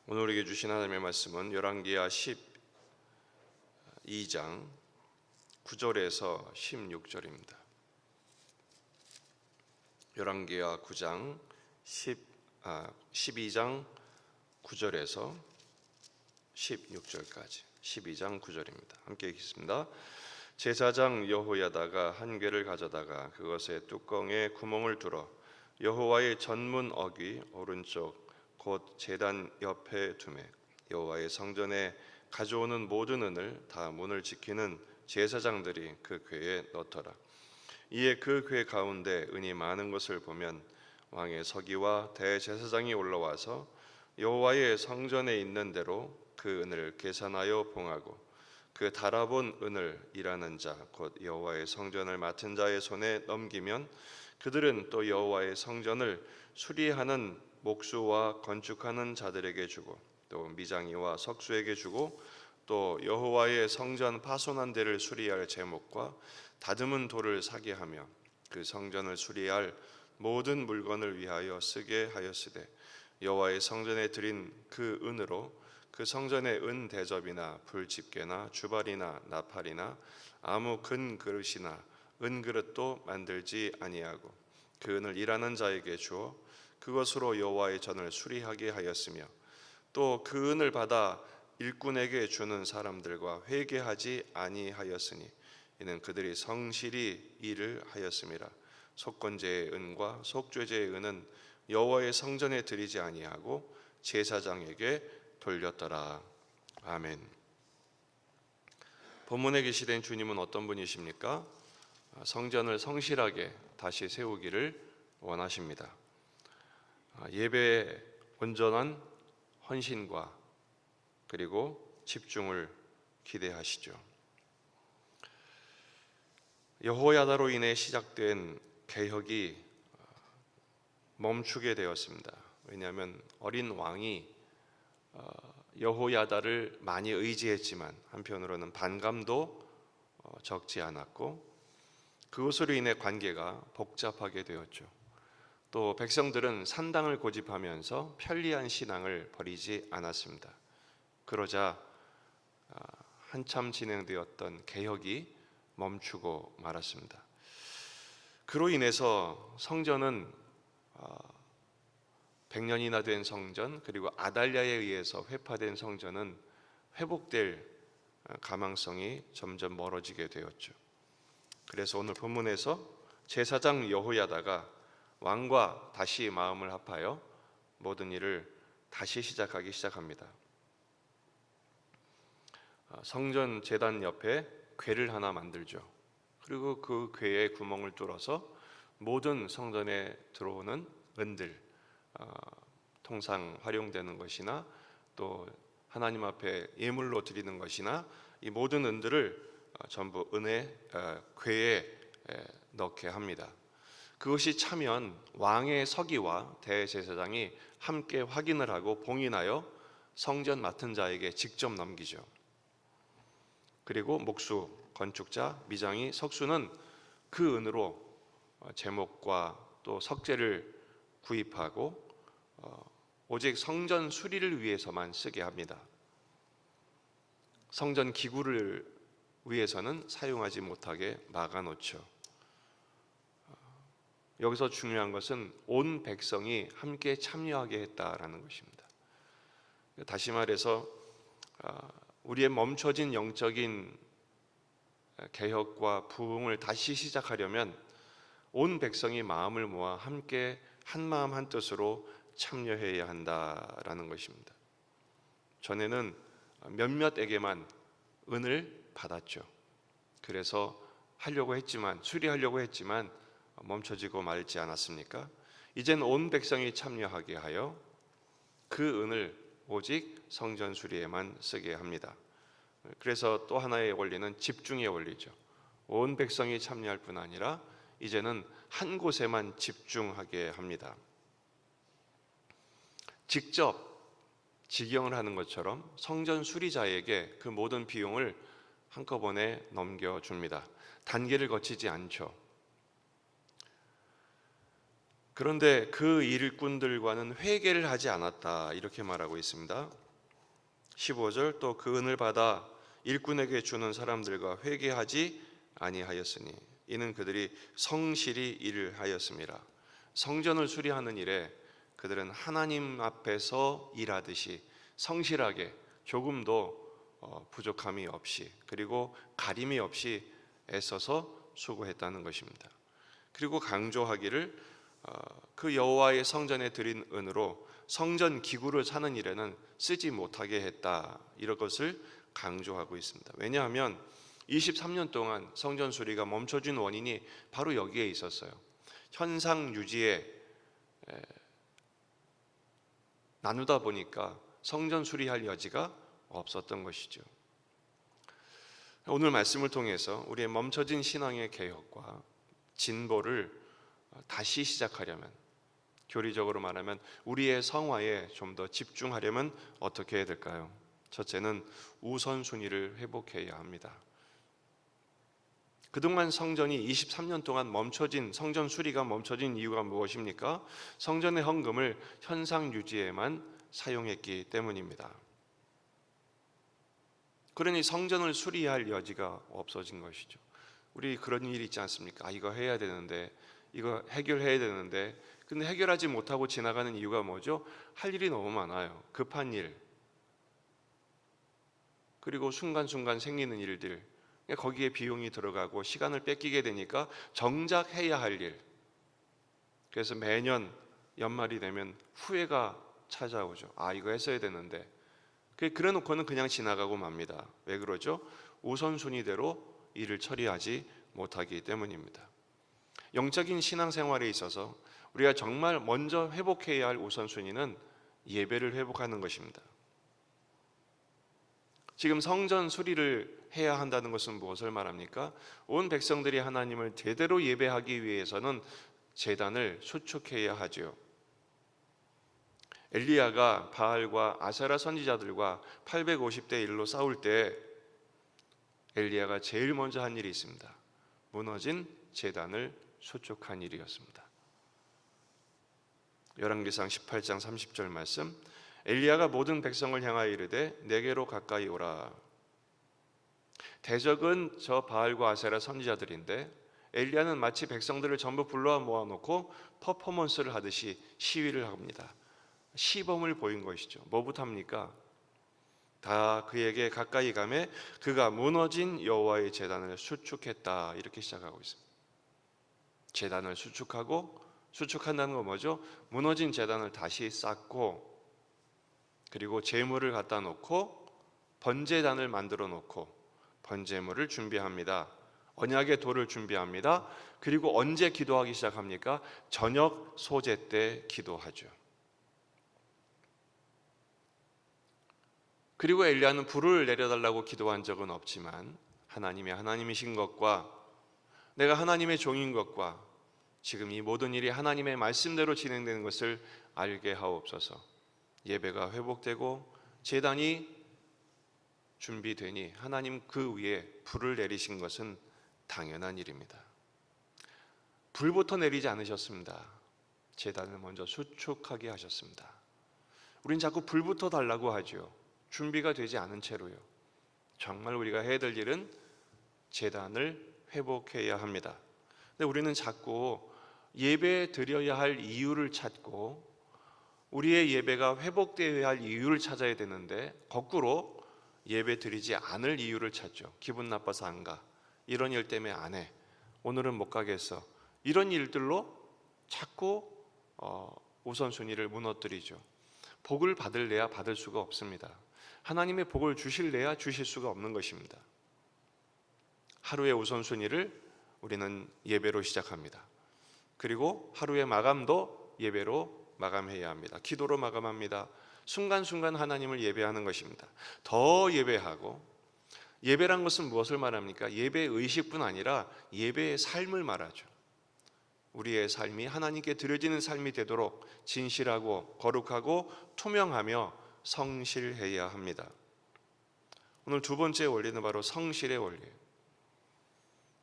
오늘 우리에게 주신 하나님의 말씀은 열왕기하 12장 9절에서 16절입니다. 열왕기하 12장 9절에서 16절까지 12장 9절입니다. 함께 읽겠습니다. 제사장 여호야다가 한 궤를 가져다가 그것의 뚜껑에 구멍을 뚫어 여호와의 전문 어귀 오른쪽 곧 제단 옆에 두매 여호와의 성전에 가져오는 모든 은을 다 문을 지키는 제사장들이 그 궤에 넣더라. 이에 그 궤 가운데 은이 많은 것을 보면 왕의 서기와 대제사장이 올라와서 여호와의 성전에 있는 대로 그 은을 계산하여 봉하고 그 달아본 은을 일하는 자 곧 여호와의 성전을 맡은 자의 손에 넘기면 그들은 또 여호와의 성전을 수리하는 목수와 건축하는 자들에게 주고 또 미장이와 석수에게 주고 또 여호와의 성전 파손한 데를 수리할 제목과 다듬은 돌을 사게 하며 그 성전을 수리할 모든 물건을 위하여 쓰게 하였으되 여호와의 성전에 드린 그 은으로 그 성전의 은 대접이나 불집게나 주발이나 나팔이나 아무 큰 그릇이나 은 그릇도 만들지 아니하고 그 은을 일하는 자에게 주어 그것으로 여호와의 전을 수리하게 하였으며 또 그 은을 받아 일꾼에게 주는 사람들과 회개하지 아니하였으니 이는 그들이 성실히 일을 하였음이라. 속건제의 은과 속죄제의 은은 여호와의 성전에 드리지 아니하고 제사장에게 돌렸더라. 아멘. 본문에 계시된 주님은 어떤 분이십니까? 성전을 성실하게 다시 세우기를 원하십니다. 예배에 온전한 헌신과 그리고 집중을 기대하시죠. 여호야다로 인해 시작된 개혁이 멈추게 되었습니다. 왜냐하면 어린 왕이 여호야다를 많이 의지했지만 한편으로는 반감도 적지 않았고 그것으로 인해 관계가 복잡하게 되었죠. 또 백성들은 산당을 고집하면서 편리한 신앙을 버리지 않았습니다. 그러자 한참 진행되었던 개혁이 멈추고 말았습니다. 그로 인해서 성전은 100년이나 된 성전 그리고 아달랴에 의해서 회파된 성전은 회복될 가망성이 점점 멀어지게 되었죠. 그래서 오늘 본문에서 제사장 여호야다가 왕과 다시 마음을 합하여 모든 일을 다시 시작합니다. 성전 제단 옆에 궤를 하나 만들죠. 그리고 그 궤에 구멍을 뚫어서 모든 성전에 들어오는 은들, 통상 활용되는 것이나 또 하나님 앞에 예물로 드리는 것이나 이 모든 은들을 전부 은의 궤에 넣게 합니다. 그것이 차면 왕의 서기와 대제사장이 함께 확인을 하고 봉인하여 성전 맡은 자에게 직접 넘기죠. 그리고 목수, 건축자, 미장이, 석수는 그 은으로 제목과 또 석재를 구입하고 오직 성전 수리를 위해서만 쓰게 합니다. 성전 기구를 위해서는 사용하지 못하게 막아놓죠. 여기서 중요한 것은 온 백성이 함께 참여하게 했다라는 것입니다. 다시 말해서 우리의 멈춰진 영적인 개혁과 부흥을 다시 시작하려면 온 백성이 마음을 모아 함께 한마음 한뜻으로 참여해야 한다라는 것입니다. 전에는 몇몇에게만 은을 받았죠. 그래서 수리하려고 했지만 멈춰지고 말지 않았습니까? 이젠 온 백성이 참여하게 하여 그 은을 오직 성전 수리에만 쓰게 합니다. 그래서 또 하나의 원리는 집중의 원리죠. 온 백성이 참여할 뿐 아니라 이제는 한 곳에만 집중하게 합니다. 직접 직영을 하는 것처럼 성전 수리자에게 그 모든 비용을 한꺼번에 넘겨줍니다. 단계를 거치지 않죠. 그런데 그 일꾼들과는 회개를 하지 않았다 이렇게 말하고 있습니다. 15절 또 그 은을 받아 일꾼에게 주는 사람들과 회개하지 아니하였으니 이는 그들이 성실히 일을 하였습니다. 성전을 수리하는 일에 그들은 하나님 앞에서 일하듯이 성실하게 조금도 부족함이 없이 그리고 가림이 없이 애써서 수고했다는 것입니다. 그리고 강조하기를 그 여호와의 성전에 드린 은으로 성전 기구를 사는 일에는 쓰지 못하게 했다 이런 것을 강조하고 있습니다. 왜냐하면 23년 동안 성전 수리가 멈춰진 원인이 바로 여기에 있었어요. 현상 유지에 나누다 보니까 성전 수리할 여지가 없었던 것이죠. 오늘 말씀을 통해서 우리의 멈춰진 신앙의 개혁과 진보를 다시 시작하려면, 교리적으로 말하면 우리의 성화에 좀 더 집중하려면 어떻게 해야 될까요? 첫째는 우선순위를 회복해야 합니다. 그동안 성전이 23년 동안 성전 수리가 멈춰진 이유가 무엇입니까? 성전의 헌금을 현상 유지에만 사용했기 때문입니다. 그러니 성전을 수리할 여지가 없어진 것이죠. 우리 그런 일이 있지 않습니까? 이거 해야 되는데, 이거 해결해야 되는데, 근데 해결하지 못하고 지나가는 이유가 뭐죠? 할 일이 너무 많아요. 급한 일, 그리고 순간순간 생기는 일들, 거기에 비용이 들어가고 시간을 뺏기게 되니까 정작 해야 할 일, 그래서 매년 연말이 되면 후회가 찾아오죠. 이거 했어야 되는데. 그래 놓고는 그냥 지나가고 맙니다. 왜 그러죠? 우선순위대로 일을 처리하지 못하기 때문입니다. 영적인 신앙생활에 있어서 우리가 정말 먼저 회복해야 할 우선순위는 예배를 회복하는 것입니다. 지금 성전 수리를 해야 한다는 것은 무엇을 말합니까? 온 백성들이 하나님을 제대로 예배하기 위해서는 제단을 수축해야 하죠. 엘리야가 바알과 아세라 선지자들과 850대 1로 싸울 때 엘리야가 제일 먼저 한 일이 있습니다. 무너진 제단을 수축한 일이었습니다. 열왕기상 18장 30절 말씀, 엘리야가 모든 백성을 향하여 이르되 내게로 가까이 오라. 대적은 저 바알과 아세라 선지자들인데 엘리야는 마치 백성들을 전부 불러 모아놓고 퍼포먼스를 하듯이 시위를 합니다. 시범을 보인 것이죠. 뭐부터 합니까? 다 그에게 가까이 가매 그가 무너진 여호와의 제단을 수축했다 이렇게 시작하고 있습니다. 제단을 수축한다는 건 뭐죠? 무너진 제단을 다시 쌓고, 그리고 제물을 갖다 놓고 번제단을 만들어 놓고 번제물을 준비합니다. 언약의 돌을 준비합니다. 그리고 언제 기도하기 시작합니까? 저녁 소제 때 기도하죠. 그리고 엘리야는 불을 내려달라고 기도한 적은 없지만 하나님이신 것과 내가 하나님의 종인 것과 지금 이 모든 일이 하나님의 말씀대로 진행되는 것을 알게 하옵소서. 예배가 회복되고 제단이 준비되니 하나님 그 위에 불을 내리신 것은 당연한 일입니다. 불부터 내리지 않으셨습니다. 제단을 먼저 수축하게 하셨습니다. 우린 자꾸 불부터 달라고 하죠. 준비가 되지 않은 채로요. 정말 우리가 해야 될 일은 제단을 회복해야 합니다. 근데 우리는 자꾸 예배 드려야 할 이유를 찾고 우리의 예배가 회복되어야 할 이유를 찾아야 되는데 거꾸로 예배 드리지 않을 이유를 찾죠. 기분 나빠서 안 가. 이런 일 때문에 안 해. 오늘은 못 가겠어. 이런 일들로 자꾸 우선순위를 무너뜨리죠. 복을 받을래야 받을 수가 없습니다. 하나님의 복을 주실래야 주실 수가 없는 것입니다. 하루의 우선순위를 우리는 예배로 시작합니다. 그리고 하루의 마감도 예배로 마감해야 합니다. 기도로 마감합니다. 순간순간 하나님을 예배하는 것입니다. 더 예배하고, 예배란 것은 무엇을 말합니까? 예배의 의식뿐 아니라 예배의 삶을 말하죠. 우리의 삶이 하나님께 드려지는 삶이 되도록 진실하고 거룩하고 투명하며 성실해야 합니다. 오늘 두 번째 원리는 바로 성실의 원리예요.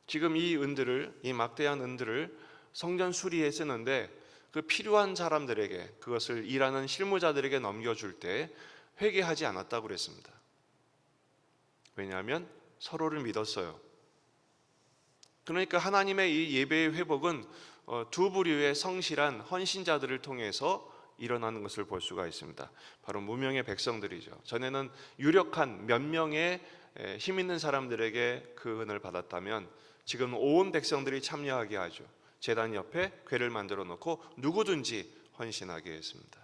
지금 이 막대한 은들을 성전 수리에 쓰는데 그 필요한 사람들에게, 그것을 일하는 실무자들에게 넘겨줄 때 회개하지 않았다고 그랬습니다. 왜냐하면 서로를 믿었어요. 그러니까 하나님의 이 예배의 회복은 두 부류의 성실한 헌신자들을 통해서 일어나는 것을 볼 수가 있습니다. 바로 무명의 백성들이죠. 전에는 유력한 몇 명의 힘 있는 사람들에게 그 은을 받았다면 지금 온 백성들이 참여하게 하죠. 제단 옆에 궤를 만들어 놓고 누구든지 헌신하게 했습니다.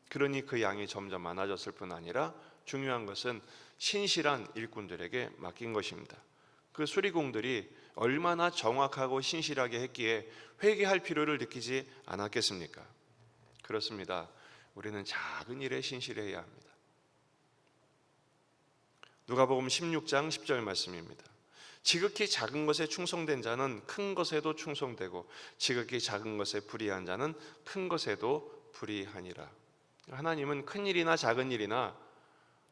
그러니 그 양이 점점 많아졌을 뿐 아니라 중요한 것은 신실한 일꾼들에게 맡긴 것입니다. 그 수리공들이 얼마나 정확하고 신실하게 했기에 회개할 필요를 느끼지 않았겠습니까? 그렇습니다. 우리는 작은 일에 신실해야 합니다. 누가복음 16장 10절 말씀입니다. 지극히 작은 것에 충성된 자는 큰 것에도 충성되고 지극히 작은 것에 불의한 자는 큰 것에도 불의하니라. 하나님은 큰 일이나 작은 일이나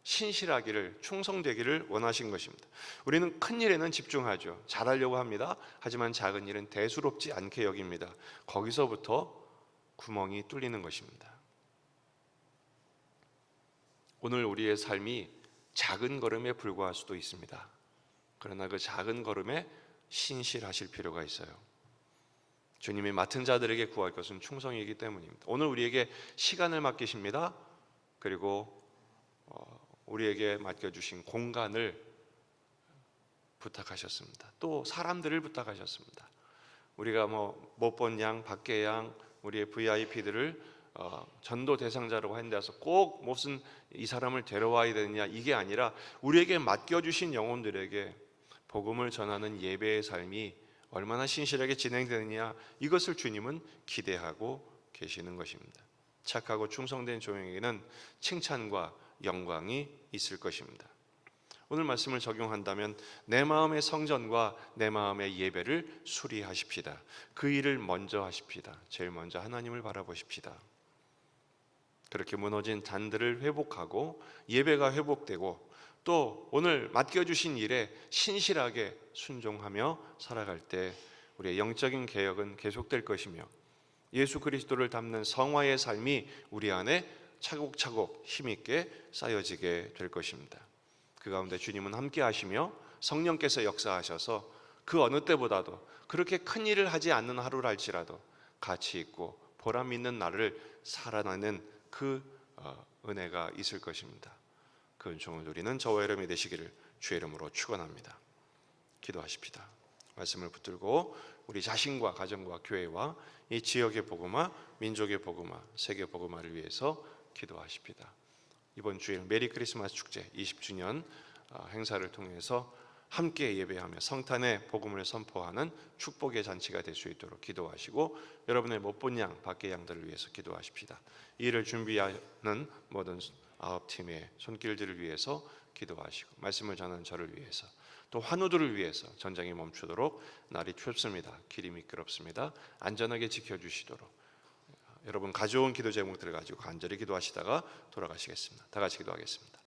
신실하기를, 충성되기를 원하신 것입니다. 우리는 큰 일에는 집중하죠. 잘하려고 합니다. 하지만 작은 일은 대수롭지 않게 여깁니다. 거기서부터 구멍이 뚫리는 것입니다. 오늘 우리의 삶이 작은 걸음에 불과할 수도 있습니다. 그러나 그 작은 걸음에 신실하실 필요가 있어요. 주님이 맡은 자들에게 구할 것은 충성이기 때문입니다. 오늘 우리에게 시간을 맡기십니다. 그리고 우리에게 맡겨주신 공간을 부탁하셨습니다. 또 사람들을 부탁하셨습니다. 우리가 못 본 양, 밖의 양, 우리의 VIP들을 전도 대상자라고 하는 데서 꼭 무슨 이 사람을 데려와야 되느냐, 이게 아니라 우리에게 맡겨주신 영혼들에게 복음을 전하는 예배의 삶이 얼마나 신실하게 진행되느냐, 이것을 주님은 기대하고 계시는 것입니다. 착하고 충성된 종에게는 칭찬과 영광이 있을 것입니다. 오늘 말씀을 적용한다면 내 마음의 성전과 내 마음의 예배를 수리하십시다. 그 일을 먼저 하십시다. 제일 먼저 하나님을 바라보십시다. 그렇게 무너진 단들을 회복하고 예배가 회복되고 또 오늘 맡겨주신 일에 신실하게 순종하며 살아갈 때 우리의 영적인 개혁은 계속될 것이며 예수 그리스도를 닮는 성화의 삶이 우리 안에 차곡차곡 힘있게 쌓여지게 될 것입니다. 그 가운데 주님은 함께 하시며 성령께서 역사하셔서 그 어느 때보다도 그렇게 큰 일을 하지 않는 하루를 할지라도 가치 있고 보람 있는 날을 살아나는 그 은혜가 있을 것입니다. 그 은총을 누리는 저와 여러분이 되시기를 주의 이름으로 축원합니다. 기도하십시다. 말씀을 붙들고 우리 자신과 가정과 교회와 이 지역의 복음화, 민족의 복음화, 세계 복음화를 위해서 기도하십시다. 이번 주일 메리 크리스마스 축제 20주년 행사를 통해서 함께 예배하며 성탄의 복음을 선포하는 축복의 잔치가 될 수 있도록 기도하시고 여러분의 못 본 양, 밖의 양들을 위해서 기도하십시다. 이 일을 준비하는 모든 아홉팀의 손길들을 위해서 기도하시고 말씀을 전하는 저를 위해서 또 환우들을 위해서 전쟁이 멈추도록 날이 춥습니다. 길이 미끄럽습니다. 안전하게 지켜주시도록 여러분 가져온 기도 제목들을 가지고 간절히 기도하시다가 돌아가시겠습니다. 다 같이 기도하겠습니다.